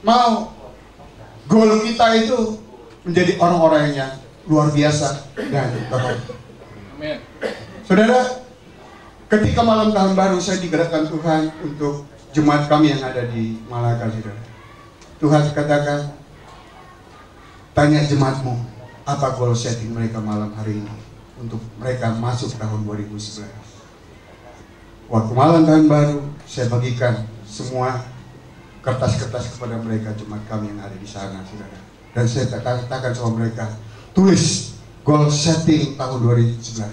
mau gol kita itu menjadi orang-orang yang luar biasa dan terhormat. Amin. Saudara, ketika malam tahun baru saya digerakkan Tuhan untuk jemaat kami yang ada di Malaka, saudara. Tuhan katakan, tanya jemaatmu, apa goal setting mereka malam hari ini untuk mereka masuk tahun 2011. Waktu malam tahun baru, saya bagikan semua kertas-kertas kepada mereka jemaat kami yang ada di sana, saudara. Dan saya katakan sama mereka, tulis goal setting tahun 2011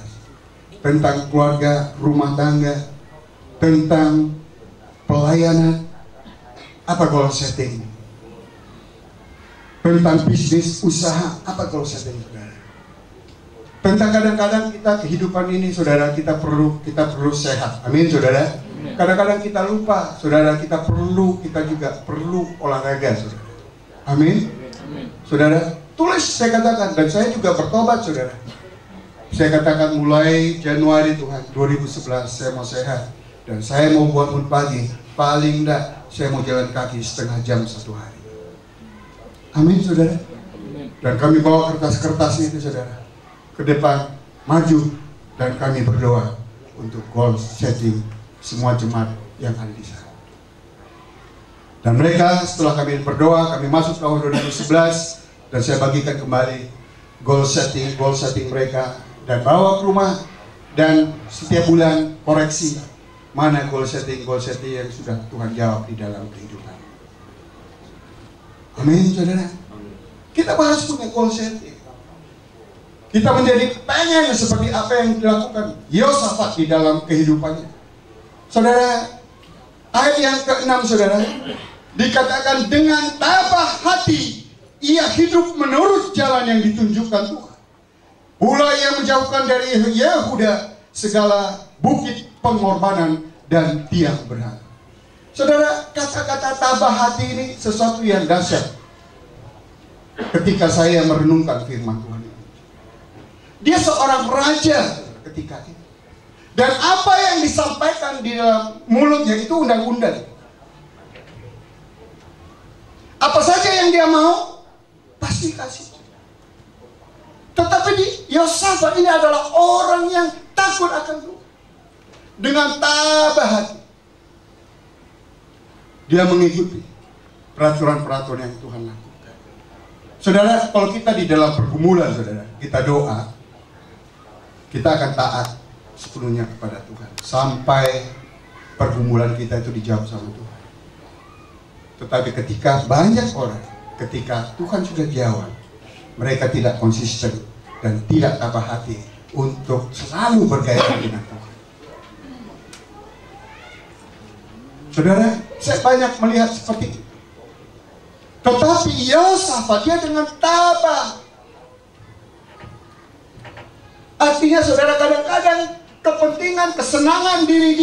tentang keluarga, rumah tangga, tentang pelayanan. Apa goal setting? Tentang bisnis, usaha, apa goal setting, saudara? Tentang kadang-kadang kita kehidupan ini, saudara, kita perlu sehat. Amin, saudara. Kadang-kadang kita lupa, saudara, kita juga perlu olahraga, saudara. Amin. Saudara, tulis, saya katakan, dan saya juga bertobat, saudara. Saya katakan mulai Januari Tuhan 2011 saya mau sehat, dan saya mau bangun pagi, paling enggak saya mau jalan kaki setengah jam satu hari. Amin, saudara. Dan kami bawa kertas-kertas itu, saudara, ke depan, maju, dan kami berdoa untuk goal setting semua jemaat yang ada di sana. Dan mereka setelah kami berdoa, kami masuk tahun 2011, dan saya bagikan kembali goal setting mereka, dan bawa ke rumah, dan setiap bulan koreksi mana goal setting yang sudah Tuhan jawab di dalam kehidupan. Amin, saudara. Kita harus punya goal setting. Kita menjadi pengen seperti apa yang dilakukan Yosafat di dalam kehidupannya. Saudara, ayat yang ke-6, saudara, dikatakan dengan tabah hati ia hidup menurut jalan yang ditunjukkan Tuhan. Pula ia menjauhkan dari Yehuda segala bukit pengorbanan dan tiang berhala. Saudara, kata-kata tabah hati ini sesuatu yang dahsyat. Ketika saya merenungkan firman Tuhan, dia seorang raja ketika itu. Dan apa yang disampaikan di dalam mulutnya itu undang-undang. Apa saja yang dia mau, pasti kasih. Tetapi Yosafat ini adalah orang yang takut akan Tuhan. Dengan tabah hati, dia mengikuti peraturan-peraturan yang Tuhan lakukan. Saudara, kalau kita di dalam pergumulan, saudara, kita doa, kita akan taat sepenuhnya kepada Tuhan sampai pergumulan kita itu dijawab sama Tuhan. Tetapi ketika banyak orang, ketika Tuhan sudah jawab, mereka tidak konsisten dan tidak tabah hati untuk selalu berkaitan dengan Tuhan. Saudara, saya banyak melihat seperti itu. Tetapi Yosafat, dia dengan tabah. Artinya, saudara, kadang-kadang kepentingan, kesenangan diri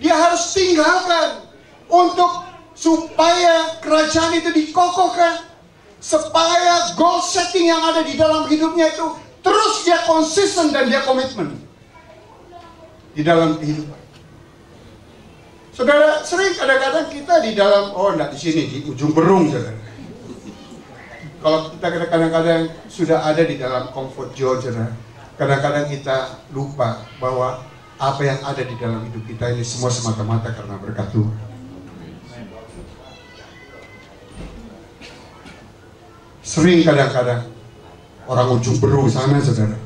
dia harus tinggalkan untuk supaya kerajaan itu dikokohkan, supaya goal setting yang ada di dalam hidupnya itu terus dia konsisten dan dia komitmen di dalam kehidupan. Saudara, sering kadang-kadang kita di dalam, enggak di sini, di ujung berung, saudara. Kalau kita kadang-kadang sudah ada di dalam comfort zone, saudara, kadang-kadang kita lupa bahwa apa yang ada di dalam hidup kita ini semua semata-mata karena berkat Tuhan. Sering kadang-kadang orang ujung berung sana, saudara,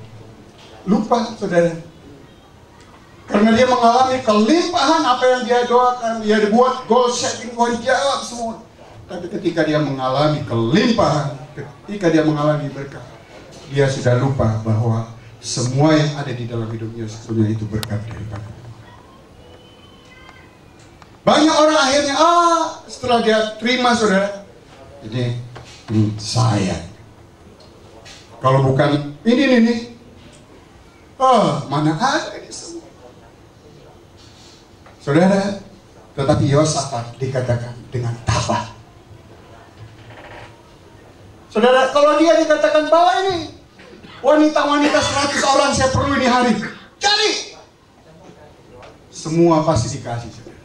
lupa, saudara. Karena dia mengalami kelimpahan apa yang dia doakan, dia dibuat goal setting, Tuhan jawab semua. Tapi ketika dia mengalami kelimpahan, ketika dia mengalami berkat, dia sudah lupa bahwa semua yang ada di dalam hidupnya sebenarnya itu berkat daripada Tuhan. Banyak orang akhirnya, setelah dia terima, saudara, ini saya. Kalau bukan ini, mana ada ini semua. Saudara, tetapi Yosafat dikatakan dengan tabah. Saudara, kalau dia dikatakan bahwa ini wanita-wanita 100 orang saya perlu ini hari, cari. Semua pasti dikasih, saudara.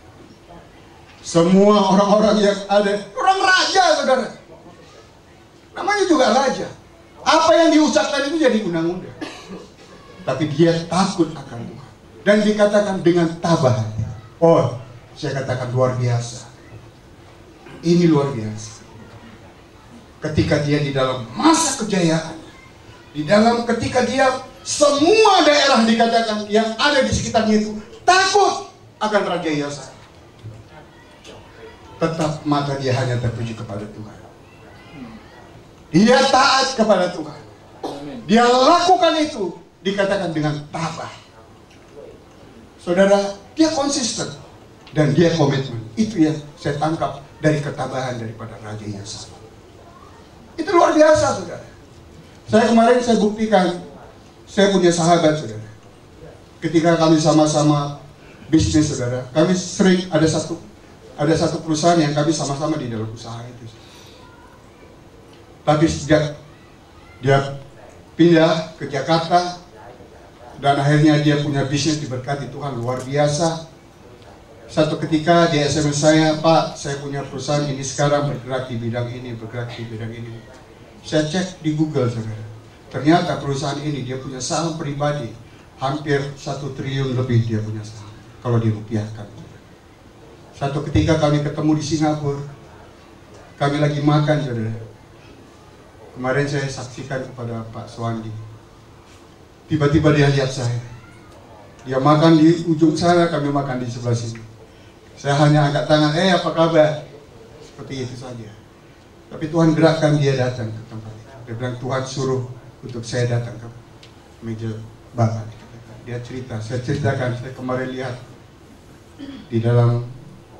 Semua orang-orang yang ada, orang raja, saudara. saudara. Namanya juga raja. Apa yang diucapkan itu jadi undang-undang. Tapi dia takut akan Tuhan. Dan dikatakan dengan tabah. Oh, saya katakan luar biasa. Ini luar biasa. Ketika dia di dalam masa kejayaan, ketika dia semua daerah dikatakan yang ada di sekitarnya itu takut akan Raja Yosafat. Tetap mata dia hanya tertuju kepada Tuhan. Dia taat kepada Tuhan. Dia lakukan itu, dikatakan dengan tabah. Saudara, dia konsisten dan dia komitmen. Itu yang saya tangkap dari ketabahan daripada Raja Yosafat. Itu luar biasa, saudara. Kemarin saya buktikan, saya punya sahabat, saudara. Ketika kami sama-sama bisnis, saudara, kami sering ada satu perusahaan yang kami sama-sama di dalam usaha itu. Tapi sejak dia pindah ke Jakarta dan akhirnya dia punya bisnis diberkati Tuhan luar biasa. Satu ketika dia SMS saya, Pak, saya punya perusahaan ini sekarang bergerak di bidang ini, bergerak di bidang ini. Saya cek di Google, saudara. Ternyata perusahaan ini dia punya saham pribadi hampir 1 triliun lebih dia punya saham kalau dirupiahkan. Satu ketika kami ketemu di Singapura, kami lagi makan, saudara. Kemarin saya saksikan kepada Pak Swandi. Tiba-tiba dia lihat saya. Dia makan di ujung sana, kami makan di sebelah sini. Saya hanya angkat tangan, apa kabar? Seperti itu saja. Tapi Tuhan gerakkan dia datang ke tempat itu. Dia bilang, Tuhan suruh untuk saya datang ke meja Bapak. Dia cerita, saya ceritakan, saya kemarin lihat di dalam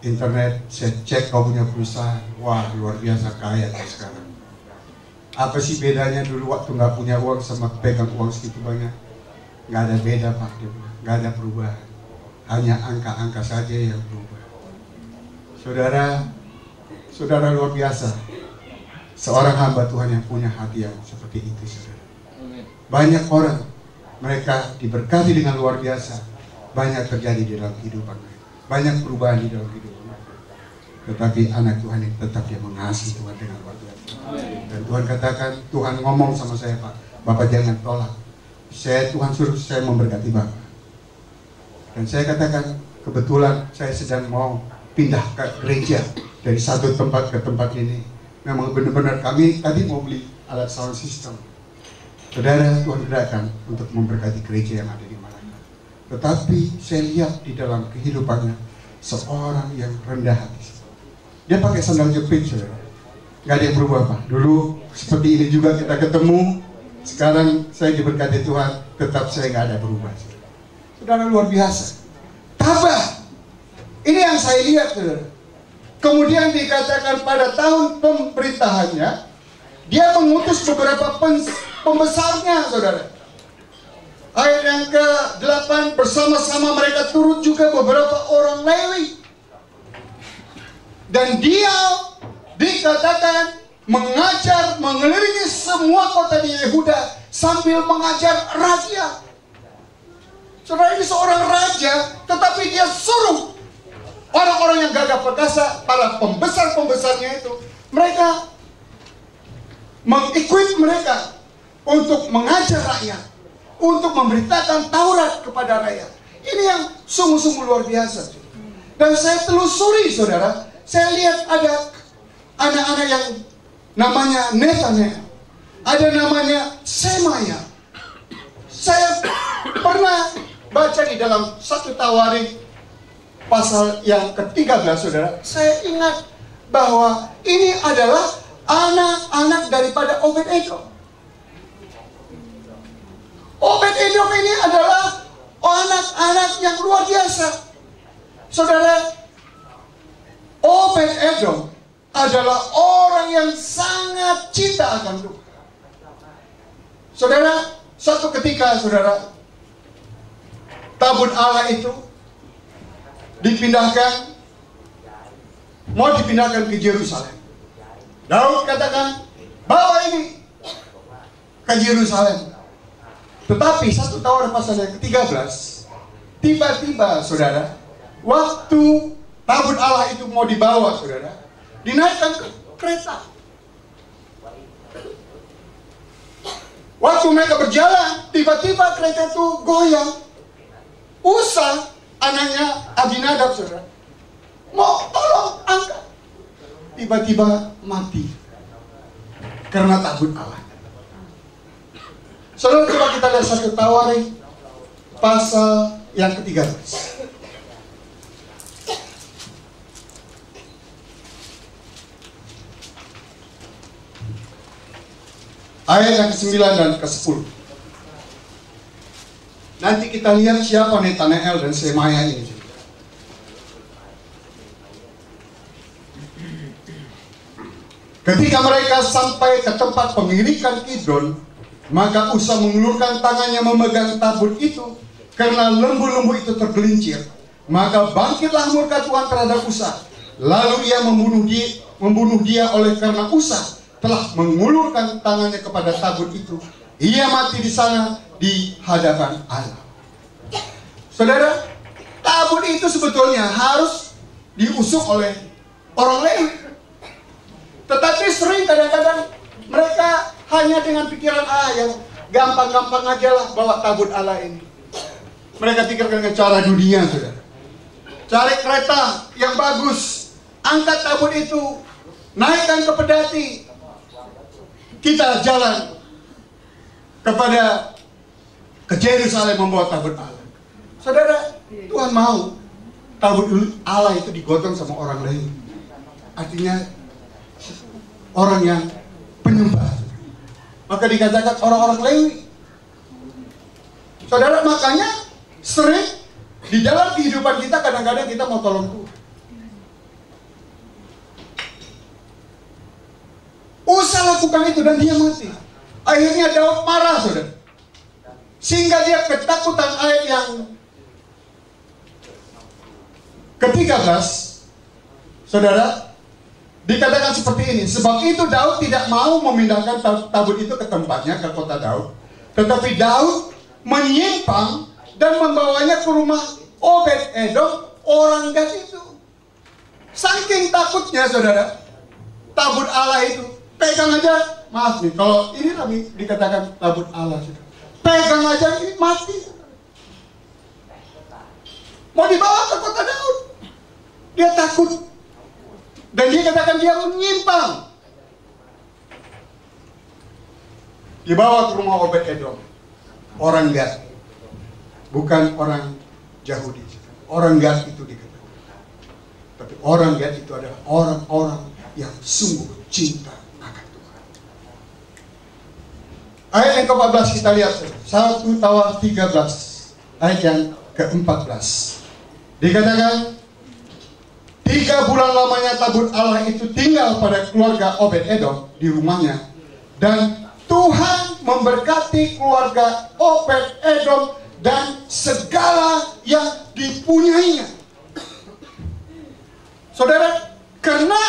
internet, saya cek kau punya perusahaan. Wah, luar biasa kaya sekarang. Apa sih bedanya dulu waktu nggak punya uang sama pegang uang segitu banyak? Nggak ada beda, Pak. Dia bilang, nggak ada perubahan. Hanya angka-angka saja yang berubah. Saudara luar biasa. Seorang hamba Tuhan yang punya hati yang seperti itu, saudara. Banyak orang, mereka diberkati dengan luar biasa. Banyak terjadi di dalam kehidupan mereka. Banyak perubahan di dalam kehidupan mereka. Tetapi anak Tuhan ini tetap dia mengasihi Tuhan dengan luar biasa. Dan Tuhan katakan, Tuhan ngomong sama saya, Pak, Bapak jangan tolak. Tuhan suruh saya memberkati Bapak. Dan saya katakan, kebetulan saya sedang mau pindah ke gereja dari satu tempat ke tempat ini. Memang benar-benar kami tadi mau beli alat sound system. Saudara, Tuhan gerakkan untuk memberkati gereja yang ada di Malaka. Tetapi saya lihat di dalam kehidupannya seorang yang rendah hati. Dia pakai sandal jepit, saudara. Gak ada yang berubah, Pak. Dulu seperti ini juga kita ketemu. Sekarang saya diberkati Tuhan, tetap saya gak ada berubah, saudara. Saudara, luar biasa. Tabah. Ini yang saya lihat, saudara. Kemudian dikatakan pada tahun pemerintahannya, dia mengutus beberapa pembesarnya, saudara. Ayat yang ke-8, bersama-sama mereka turut juga beberapa orang Lewi. Dan dia dikatakan mengajar, mengelilingi semua kota di Yehuda sambil mengajar raja. Saudara, ini seorang raja, tetapi dia suruh orang-orang yang gagah perkasa, para pembesar-pembesarnya itu, mereka mengequip mereka untuk mengajar rakyat, untuk memberitakan Taurat kepada rakyat. Ini yang sungguh-sungguh luar biasa. Dan saya telusuri, saudara, saya lihat ada anak-anak yang namanya Netanya, ada namanya Semaya. Saya pernah baca di dalam 1 Tawarikh pasal yang ke-13, saudara, saya ingat bahwa ini adalah anak-anak daripada Obed-Edom. Obed-Edom ini adalah anak-anak yang luar biasa. Saudara, Obed-Edom adalah orang yang sangat cinta akan Tuhan. Saudara, suatu ketika, saudara, tabut Allah itu mau dipindahkan ke Yerusalem. Daud katakan, bawa ini ke Yerusalem. Tetapi 1 Tawarikh pasal yang ke-13, tiba-tiba, saudara, waktu tabut Allah itu mau dibawa, saudara, dinaikkan ke kereta. Waktu mereka berjalan, tiba-tiba kereta itu goyang. Usa, anaknya Abinadab, saudara, mau tolong angkat, tiba-tiba mati karena tabut Allah. Saudara, coba kita lihat 1 Tawarik pasal yang ke-13. Ayat yang ke-9 dan ke-10. Nanti kita lihat siapa Netanael dan Semaya ini. Ketika mereka sampai ke tempat pengirikan Kidron, maka Usa mengulurkan tangannya memegang tabut itu, karena lembu-lembu itu tergelincir. Maka bangkitlah murka Tuhan terhadap Usa. Lalu ia membunuh dia oleh karena Usa telah mengulurkan tangannya kepada tabut itu. Ia mati di sana di hadapan Allah. Saudara, tabut itu sebetulnya harus diusuk oleh orang Lewi. Tetapi sering kadang-kadang mereka hanya dengan pikiran yang gampang-gampang aja lah bawa tabut Allah ini. Mereka pikirkan dengan cara dunia, saudara. Cari kereta yang bagus, angkat tabut itu, naikkan ke pedati, kita jalan ke Yerusalem membawa tabut Allah. Saudara, Tuhan mau tabut Allah itu digotong sama orang lain. Artinya orang yang penyembah. Maka dikatakan orang-orang Lewi. Saudara, makanya sering di dalam kehidupan kita kadang-kadang kita mau tolong Tuhan. Usa lakukan itu dan dia mati. Akhirnya Daud marah, saudara. Sehingga dia ketakutan. Ayat yang ke-13, saudara, dikatakan seperti ini. Sebab itu Daud tidak mau memindahkan tabut itu ke tempatnya, ke kota Daud. Tetapi Daud menyimpang dan membawanya ke rumah Obed-Edom, orang Gad itu. Saking takutnya, saudara, tabut Allah itu. Pegang aja, maaf nih, kalau ini dikatakan tabut Allah, saudara. Pegang aja, ini mati. Mau dibawa ke kota Daud. Dia takut. Dan dia katakan dia menyimpang. Dibawa ke rumah Obed-Edom, orang Gad, bukan orang Yahudi. Orang Gad itu dikatakan. Tapi orang Gad itu adalah orang-orang yang sungguh cinta akan Tuhan. Ayat yang ke-14 kita lihat. 1 Tawarik 13, ayat yang ke-14. Dikatakan, 3 bulan lamanya tabut Allah itu tinggal pada keluarga Obed-Edom di rumahnya. Dan Tuhan memberkati keluarga Obed-Edom dan segala yang dipunyainya. Saudara, karena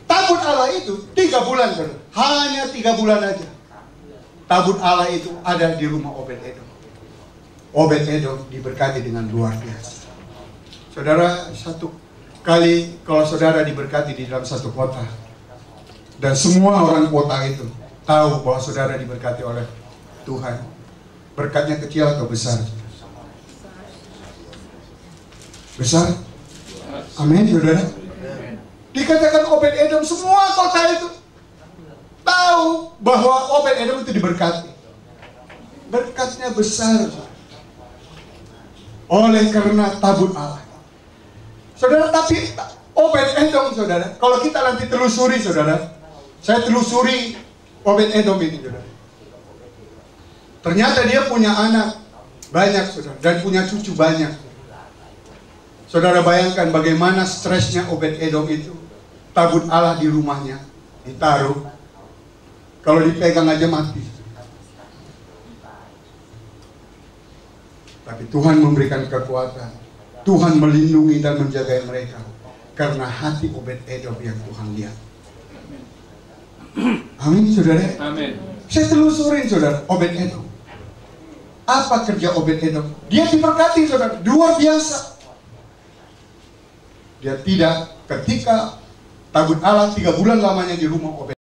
tabut Allah itu 3 bulan, saudara. Hanya 3 bulan aja. Tabut Allah itu ada di rumah Obed-Edom. Obed-Edom diberkati dengan luar biasa. Saudara, satu kali kalau saudara diberkati di dalam satu kota, dan semua orang kota itu tahu bahwa saudara diberkati oleh Tuhan, berkatnya kecil atau besar? Besar? Amin, saudara. Dikatakan Obed-Edom, semua kota itu tahu bahwa Obed-Edom itu diberkati. Berkatnya besar oleh karena tabut Allah. Saudara, tapi Obed-Edom, saudara, kalau kita nanti telusuri, saudara, saya telusuri Obed-Edom ini, saudara. Ternyata dia punya anak banyak, saudara, dan punya cucu banyak. Saudara bayangkan bagaimana stresnya Obed-Edom itu. Tabut Allah di rumahnya ditaruh, kalau dipegang aja mati. Tapi Tuhan memberikan kekuatan. Tuhan melindungi dan menjaga mereka karena hati Obed-Edom yang Tuhan lihat. Amin, saudara. Amin. Saya telusurin, saudara, Obed-Edom. Apa kerja Obed-Edom? Dia diberkati, saudara, luar biasa. Dia tidak, ketika tabut Allah 3 bulan lamanya di rumah Obed.